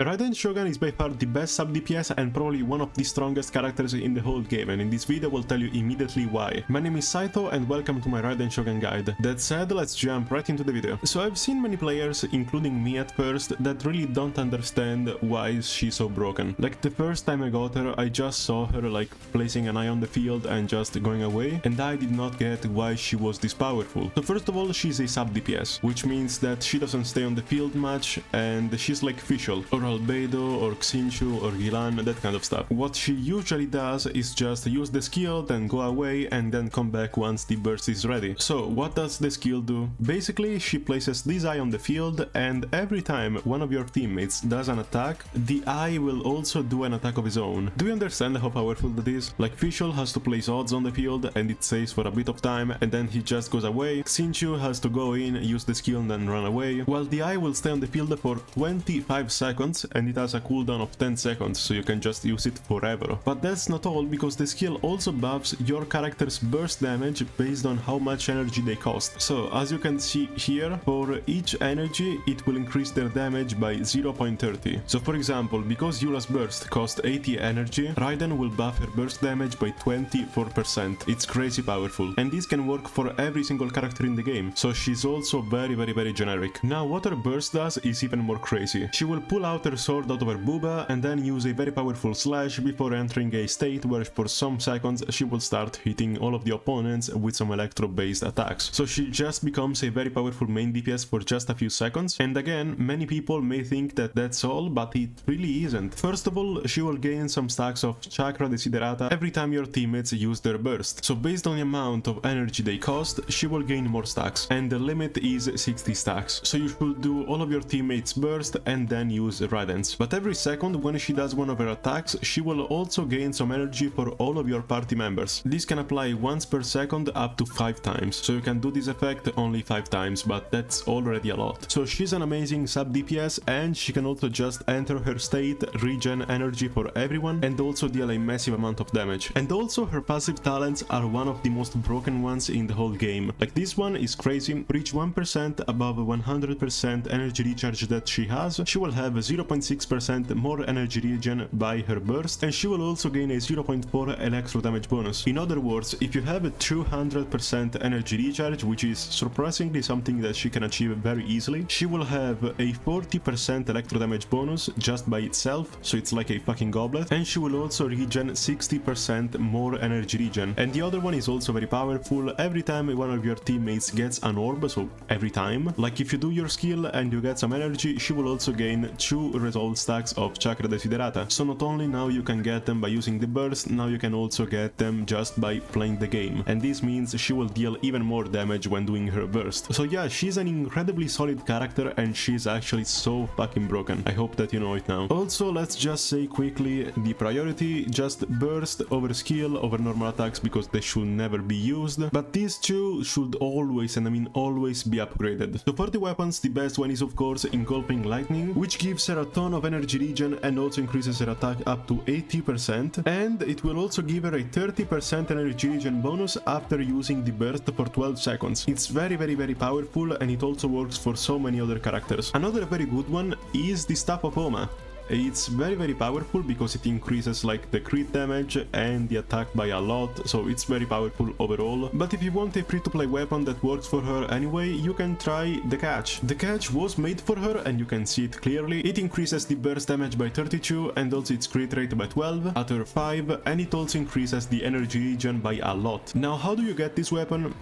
Raiden Shogun is by far the best sub DPS and probably one of the strongest characters in the whole game, and in this video will tell you immediately why. My name is Saito and welcome to my Raiden Shogun guide. That said, let's jump right into the video. So I've seen many players, including me at first, that really don't understand why is she so broken. Like the first time I got her, I just saw her like placing an eye on the field and just going away, and I did not get why she was this powerful. So first of all, she's a sub DPS, which means that she doesn't stay on the field much and she's like Fischl or Albedo or Xinchu or Gilan, that kind of stuff. What she usually does is just use the skill, then go away and then come back once the burst is ready. So what does the skill do? Basically, she places this eye on the field, and every time one of your teammates does an attack, the eye will also do an attack of his own. Do you understand how powerful that is? Like Fischl has to place odds on the field and it stays for a bit of time and then he just goes away. Xinchu has to go in, use the skill and then run away, while the eye will stay on the field for 25 seconds and it has a cooldown of 10 seconds, so you can just use it forever. But that's not all, because the skill also buffs your character's burst damage based on how much energy they cost. So as you can see here, for each energy it will increase their damage by 0.30. So for example, because Eula's burst cost 80 energy, Raiden will buff her burst damage by 24%. It's crazy powerful, and this can work for every single character in the game, so she's also very generic. Now what her burst does is even more crazy. She will pull out her sword out of her booba and then use a very powerful slash before entering a state where for some seconds she will start hitting all of the opponents with some electro based attacks. So she just becomes a very powerful main DPS for just a few seconds, and again, many people may think that that's all, but it really isn't. First of all, she will gain some stacks of chakra desiderata every time your teammates use their burst. So based on the amount of energy they cost, she will gain more stacks, and the limit is 60 stacks. So you should do all of your teammates burst and then use Raiden's. But every second when she does one of her attacks, she will also gain some energy for all of your party members. This can apply once per second up to 5 times, so you can do this effect only 5 times, but that's already a lot. So she's an amazing sub DPS, and she can also just enter her state, regen energy for everyone, and also deal a massive amount of damage. And also her passive talents are one of the most broken ones in the whole game. Like this one is crazy. Reach 1% above 100% energy recharge that she has, she will have 0.6% more energy regen by her burst, and she will also gain a 0.4 electro damage bonus. In other words, if you have a 200% energy recharge, which is surprisingly something that she can achieve very easily, she will have a 40% electro damage bonus just by itself, so it's like a fucking goblet, and she will also regen 60% more energy regen. And the other one is also very powerful. Every time one of your teammates gets an orb, so every time, like if you do your skill and you get some energy, she will also gain 2 resolve stacks of chakra desiderata. So not only now you can get them by using the burst, now you can also get them just by playing the game, and this means she will deal even more damage when doing her burst. So yeah, she's an incredibly solid character, and she's actually so fucking broken. I hope that you know it now. Also, let's just say quickly the priority: just burst over skill over normal attacks, because they should never be used, but these two should always, and I mean always, be upgraded. So for the weapons, the best one is of course Engulfing Lightning, which gives her a ton of energy regen and also increases her attack up to 80%, and it will also give her a 30% energy regen bonus after using the burst for 12 seconds. It's very powerful, and it also works for so many other characters. Another very good one is the Staff of Oma. It's very powerful because it increases like the crit damage and the attack by a lot, so it's very powerful overall. But if you want a free-to-play weapon that works for her anyway, you can try the Catch. The Catch was made for her, and you can see it clearly. It increases the burst damage by 32 and also its crit rate by 12 at her 5, and it also increases the energy regen by a lot. Now how do you get this weapon?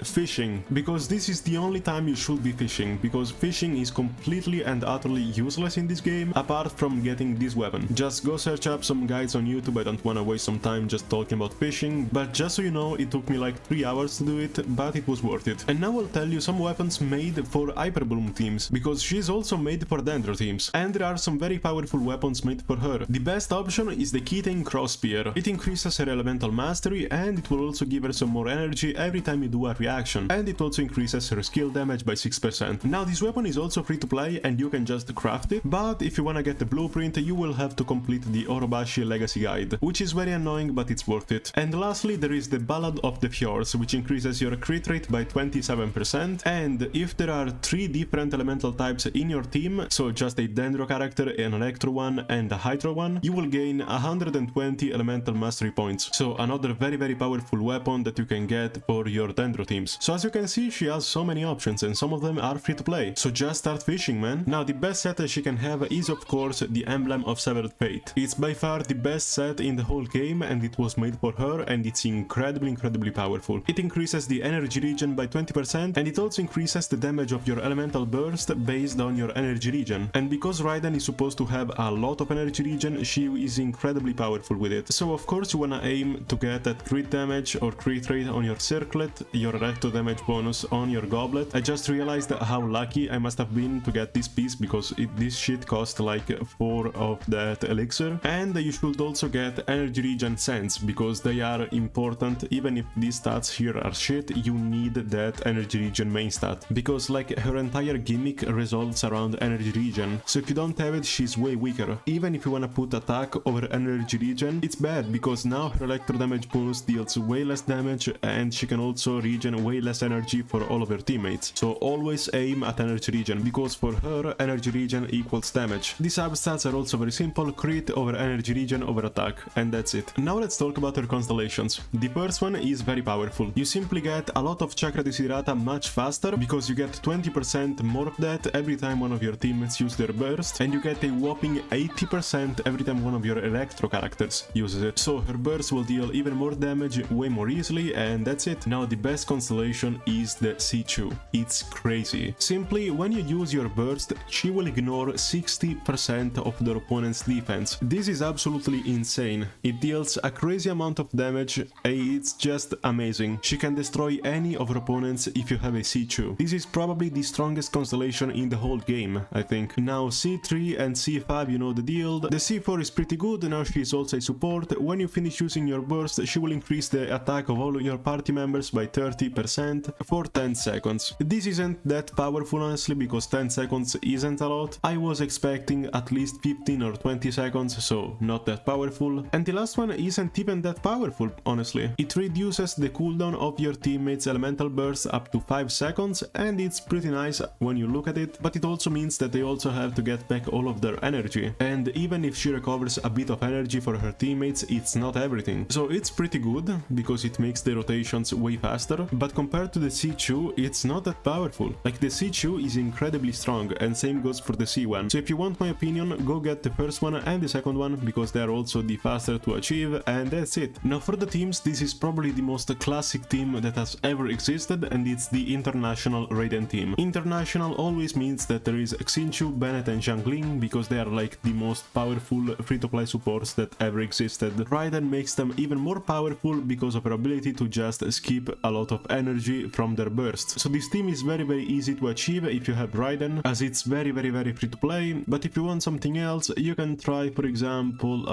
Fishing, because this is the only time you should be fishing, because fishing is completely and utterly useless in this game apart from getting this weapon. Just go search up some guides on YouTube. I don't want to waste some time just talking about fishing, but just so you know, it took me like 3 hours to do it, but it was worth it. And now I'll tell you some weapons made for Hyperbloom teams, because she's also made for Dendro teams, and there are some very powerful weapons made for her. The best option is the Keating Cross Spear. It increases her elemental mastery, and it will also give her some more energy every time you do a reaction, and it also increases her skill damage by 6%. Now this weapon is also free to play and you can just craft it, but if you wanna get the blueprint, you will have to complete the Orobashi Legacy Guide, which is very annoying, but it's worth it. And lastly, there is the Ballad of the Fjords, which increases your crit rate by 27%, and if there are 3 different elemental types in your team, so just a Dendro character, an Electro one, and a Hydro one, you will gain 120 elemental mastery points, so another very powerful weapon that you can get for your Dendro teams. So as you can see, she has so many options, and some of them are free to play, so just start fishing, man. Now the best set that she can have is of course the Emblem of Severed Fate. It's by far the best set in the whole game, and it was made for her, and it's incredibly powerful. It increases the energy regen by 20%, and it also increases the damage of your elemental burst based on your energy regen. And because Raiden is supposed to have a lot of energy regen, she is incredibly powerful with it. So of course you wanna aim to get that crit damage or crit rate on your circlet, your electro damage bonus on your goblet. I just realized how lucky I must have been to get this piece, because this shit cost like 4 of that elixir. And you should also get energy regen sense, because they are important. Even if these stats here are shit, you need that energy regen main stat, because like her entire gimmick resolves around energy regen. So if you don't have it, she's way weaker. Even if you wanna put attack over energy regen, it's bad, because now her electro damage bonus deals way less damage, and she can also regen way less energy for all of her teammates. So always aim at energy regen, because for her energy regen equals damage. The substats are also very simple: crit over energy regen over attack, and that's it. Now let's talk about her constellations. The first one is very powerful. You simply get a lot of Chakra Desiderata much faster, because you get 20% more of that every time one of your teammates use their burst, and you get a whopping 80% every time one of your Electro characters uses it. So her burst will deal even more damage way more easily, and that's it. Now the best constellation is the Sichu. It's crazy. Simply, when you use your burst, she will ignore 60% of their opponent's defense. This is absolutely insane. It deals a crazy amount of damage, it's just amazing. She can destroy any of her opponents if you have a Sichu. This is probably the strongest constellation in the whole game, I think. Now C3 and C5, you know the deal. The C4 is pretty good, now she is also a support. When you finish using your burst, she will increase the attack of all your party members by 30% for 10 seconds. This isn't that powerful honestly, because 10 seconds isn't a lot. I was expecting at least 15 or 20 seconds, so not that powerful. And the last one isn't even that powerful, honestly. It reduces the cooldown of your teammates' elemental bursts up to 5 seconds, and it's pretty nice when you look at it, but it also means that they also have to get back all of their energy. And even if she recovers a bit of energy for her teammates, it's not everything. So it's pretty good, because it makes the rotations way faster, but compared to the C2, it's not that powerful. Like the C2 is incredibly strong, and same goes for the C1. So if you want my opinion, go get the first one and the second one, because they are also the faster to achieve, and that's it. Now for the teams, this is probably the most classic team that has ever existed, and it's the International Raiden team. International always means that there is Xinchu, Bennett and Xiangling, because they are like the most powerful free-to-play supports that ever existed. Raiden makes them even more powerful because of her ability to just skip a lot of energy from their bursts. So this team is very easy to achieve if you have Raiden, as it's very free to play. But if you want something else, you can try for example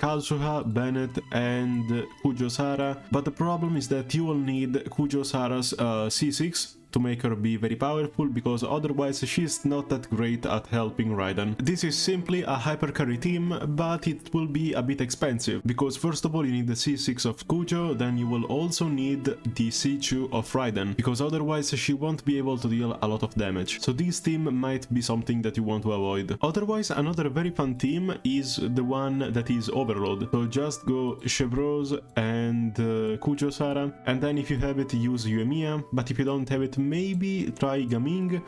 Kazuha, Bennett and Kujosara, but the problem is that you will need Kujosara's C6 to make her be very powerful, because otherwise she's not that great at helping Raiden. This is simply a hypercarry team, but it will be a bit expensive, because first of all you need the C6 of Kujo, then you will also need the C2 of Raiden, because otherwise she won't be able to deal a lot of damage. So this team might be something that you want to avoid. Otherwise, another very fun team is the one that is Overload. So just go Chevreuse and Kujosara, and then if you have it, use Uemiya, but if you don't have it, maybe try Gaming.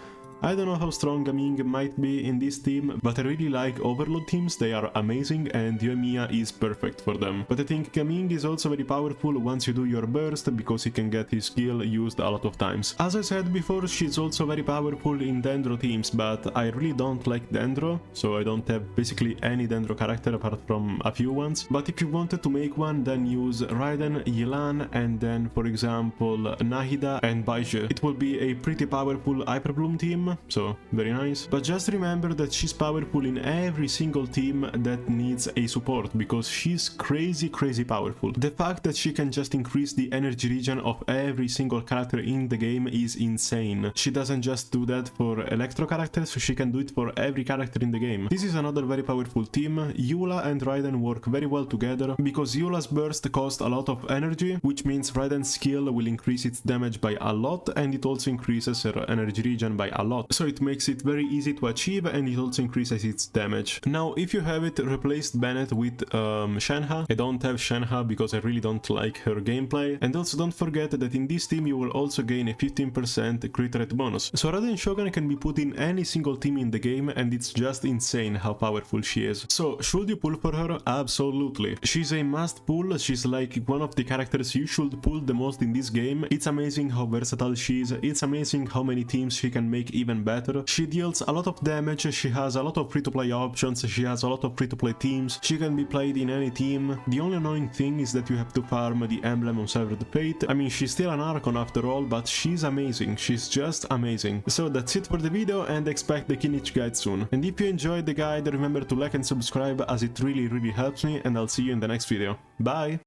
I don't know how strong Gaming might be in this team, but I really like Overload teams, they are amazing, and Yoimiya is perfect for them. But I think Gaming is also very powerful once you do your burst, because he can get his skill used a lot of times. As I said before, she's also very powerful in Dendro teams, but I really don't like Dendro, so I don't have basically any Dendro character apart from a few ones. But if you wanted to make one, then use Raiden, Yilan, and then for example Nahida and Baizhi. It will be a pretty powerful Hyperbloom team, team, so very nice. But just remember that she's powerful in every single team that needs a support, because she's crazy powerful. The fact that she can just increase the energy regen of every single character in the game is insane. She doesn't just do that for Electro characters, she can do it for every character in the game. This is another very powerful team. Eula and Raiden work very well together, because Eula's burst costs a lot of energy, which means Raiden's skill will increase its damage by a lot, and it also increases her energy regen by a lot. So it makes it very easy to achieve, and it also increases its damage. Now, if you have it, replace Bennett with Shenhe. I don't have Shenhe because I really don't like her gameplay. And also don't forget that in this team you will also gain a 15% crit rate bonus. So Raiden Shogun can be put in any single team in the game, and it's just insane how powerful she is. So should you pull for her? Absolutely. She's a must pull. She's like one of the characters you should pull the most in this game. It's amazing how versatile she is. It's amazing how many teams she can make even better. She deals a lot of damage. She has a lot of free-to-play options. She has a lot of free-to-play teams. She can be played in any team. The only annoying thing is that you have to farm the emblem of Severed Fate. I mean, she's still an Archon after all, but she's amazing. She's just amazing. So that's it for the video, and expect the Kinich guide soon. And if you enjoyed the guide, remember to like and subscribe, as it really helps me, and I'll see you in the next video. Bye!